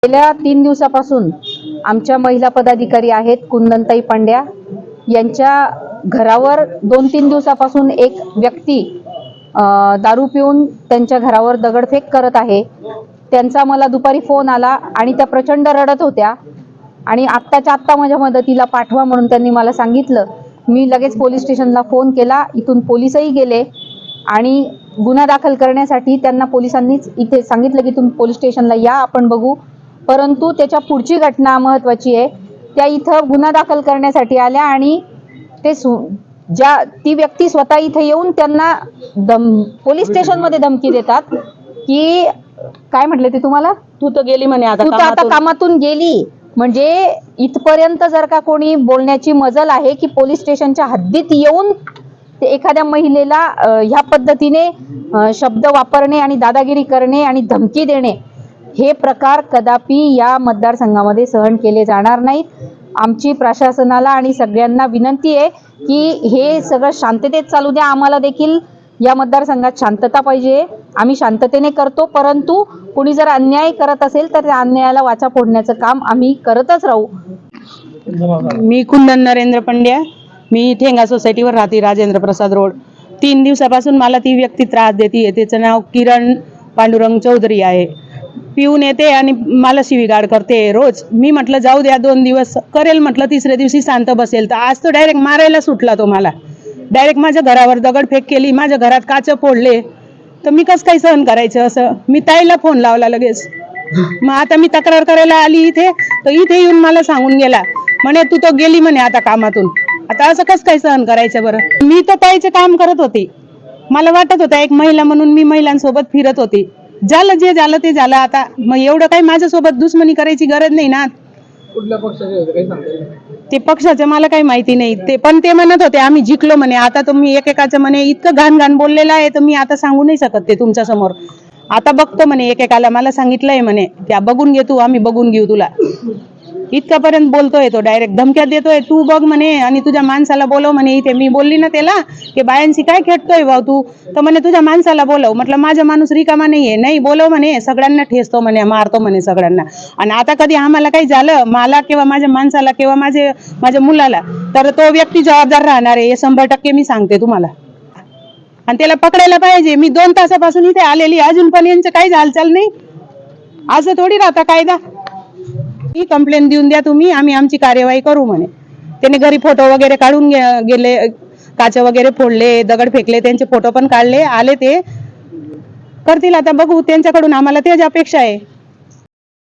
गेल्या 3 दिवसापासून आमच्या महिला पदाधिकारी आहेत कुंदनताई पांड्या यांच्या घरावर 2-3 दिवसापासून एक व्यक्ती दारू पिऊन त्यांच्या घरावर दगडफेक करत आहे। त्यांचा मला दुपारी फोन आला आणि त्या प्रचंड रडत होत्या आणि आत्ताच्या आत्ता माझ्या मदतीला पाठवा म्हणून त्यांनी मला सांगितलं। मी लगेच पोलीस स्टेशनला फोन केला, इथून पोलीसही गेले आणि गुन्हा दाखल करण्यासाठी त्यांना पोलिसांनीच इथे सांगितलं की तुम्ही पोलीस स्टेशनला या, आपण बघू। परंतु त्याच्या पुढची घटना महत्त्वाची आहे। त्या इथं गुन्हा दाखल करण्यासाठी आल्या आणि ते ती व्यक्ती स्वतः इथे येऊन त्यांना पोलीस स्टेशनमध्ये धमकी देतात की काय म्हटले ते तुम्हाला, तू तर गेली म्हणे, तू तर आता कामातून गेली। म्हणजे इथपर्यंत जर का कोणी बोलण्याची मजल आहे की पोलीस स्टेशनच्या हद्दीत येऊन ते एखाद्या महिलेला ह्या पद्धतीने शब्द वापरणे आणि दादागिरी करणे आणि धमकी देणे, हे प्रकार कदापि या मतदारसंघामध्ये सहन केले जाणार नाहीत। आमची प्रशासनाला आणि सगळ्यांना विनंती आहे की हे सगळं शांततेत चालू द्या। आम्हाला देखील या मतदारसंघात शांतता पाहिजे, आम्ही शांततेने करतो, परंतु कोणी जर अन्याय करत असेल तर त्या अन्यायाला वाचा फोडण्याचं काम आम्ही करतच राहू। मी कुंदन नरेंद्र पंड्या, मी ठेंगा सोसायटीवर राहते, राजेंद्र प्रसाद रोड। 3 दिवसापासून मला ती व्यक्ती त्रास देते। त्याचं नाव किरण पांडुरंग चौधरी आहे। पिऊन येते आणि मला शिवीगाळ करते रोज। मी म्हटलं जाऊ द्या 2 दिवस करेल, म्हटलं तिसऱ्या दिवशी शांत बसेल, तर आज तो डायरेक्ट मारायला सुटला। तो मला डायरेक्ट माझ्या घरावर दगडफेक केली, माझ्या घरात काच फोडले, तर मी कसं काही सहन करायचं असं। मी ताईला फोन लावला लगेच। मग आता मी तक्रार करायला आली इथे, तर इथे येऊन मला सांगून गेला म्हणे तू तर गेली म्हणे आता कामातून। आता असं कसं काही सहन करायचं बरं। मी तर ताईचे काम करत होते, मला वाटत होतं एक महिला म्हणून मी महिलांसोबत फिरत होते। झालं जे झालं ते झालं। आता मग एवढं काही माझ्यासोबत दुश्मनी करायची गरज नाही ना। कुठल्या पक्षाचे होते काही सांगता येईल? ते पक्षाचं मला काही माहिती नाही, ते पण ते म्हणत होते आम्ही जिंकलो म्हणे। आता तुम्ही एकेकाचं म्हणे इतकं घाण घाण बोललेलं आहे, तर मी आता सांगू नाही शकत ते तुमच्या समोर। आता बघतो म्हणे एकेकाला, मला सांगितलंय म्हणे त्या बघून घे तू, आम्ही बघून घेऊ तुला, इतकापर्यंत बोलतोय तो। डायरेक्ट धमक्या देतोय, तू बघ म्हणे आणि तुझ्या माणसाला बोलव म्हणे इथे। मी बोलली ना त्याला की बायांशी काय खेळतोय भाऊ तू, तर म्हणे तुझ्या माणसाला बोलव। म्हटलं माझा माणूस रिकामा नाहीये, नाही बोलव म्हणे, सगळ्यांना ठेचतो म्हणे, मारतो म्हणे सगळ्यांना। आणि आता कधी आम्हाला काही झालं, मला किंवा माझ्या माणसाला किंवा माझ्या मुलाला, तर तो व्यक्ती जबाबदार राहणार आहे, हे 100% मी सांगते तुम्हाला। आणि त्याला पकडायला पाहिजे। मी 2 तासापासून इथे आलेली, अजून पण यांचं काही हालचाल नाही। असं थोडी राहता कायदा। ही कंप्लेंट देऊन द्या तुम्ही, आम्ही आमची कार्यवाही करू म्हणे। त्याने घरी फोटो वगैरे काढून गेले, काच वगैरे फोडले, दगड फेकले, त्यांचे फोटो पण काढले, आले ते करतील। आता बघू, त्यांच्याकडून आम्हाला त्याची अपेक्षा आहे।